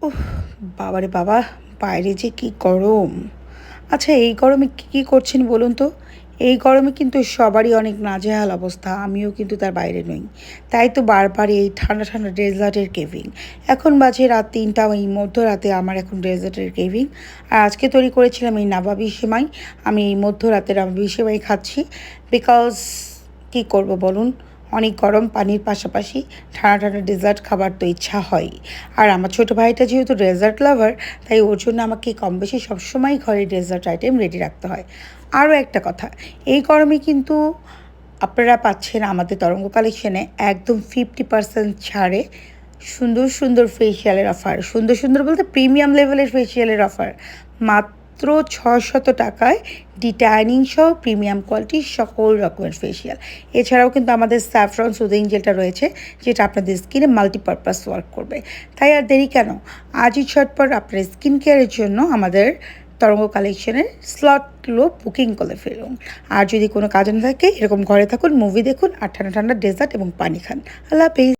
উফ! বাবারে বাবা! বাইরে যে কি গরম! আচ্ছা এই গরমে কি করছেন বলুন তো? এই গরমে কিন্তু সবারই অনেক নাজেহাল অবস্থা। আমিও কিন্তু তার বাইরে নই। তাই তো বারবার এই ঠান্ডা, ঠান্ডা ডেজার্টের ক্রেভিং। এখন বাজে রাত ৩টা এই মধ্যরাতে আমার এখন ডেজার্টের ক্রেভিং। আর আজকে তৈরি করেছিলাম এই নাবাবি সেমাই। আমি এই মধ্যরাতে নাবাবি সেমাই খাচ্ছি। বিকজ কী করব বলুন? অনেক গরম পানির পাশাপাশি ঠান্ডা ঠান্ডা ডেজার্ট খাবার তো ইচ্ছা হয়ই। আর আমার ছোটো ভাইটা যেহেতু ডেজার্ট লাভার, তাই ওর জন্য আমাকে কম বেশি সবসময় ঘরে ডেজার্ট আইটেম রেডি রাখতে হয়। আরও একটা কথা, এই গরমে কিন্তু আপনারা পাচ্ছেন আমাদের তরঙ্গ কালেকশনে একদম 50% ছাড়ে সুন্দর সুন্দর ফেসিয়ালের অফার। সুন্দর সুন্দর বলতে প্রিমিয়াম লেভেলের ফেসিয়ালের অফার। মাত্র ৬০০ টাকায় ডিটাইনিং সহ প্রিমিয়াম কোয়ালিটির সকল রকমের ফেসিয়াল। এছাড়াও কিন্তু আমাদের স্যাফরন সুদিং জেলটা রয়েছে, যেটা আপনাদের স্কিনে মাল্টিপারপাস ওয়ার্ক করবে। তাই আর দেরি কেন? আজই ঝটপট আপনার স্কিন কেয়ারের জন্য আমাদের তরঙ্গ কালেকশনের স্লটগুলো বুকিং করে ফেলুন। আর যদি কোনো কাজ না থাকে, এরকম ঘরে থাকুন, মুভি দেখুন আর ঠান্ডা ঠান্ডা ডেজার্ট এবং পানি খান। আল্লাহ হাফেজ।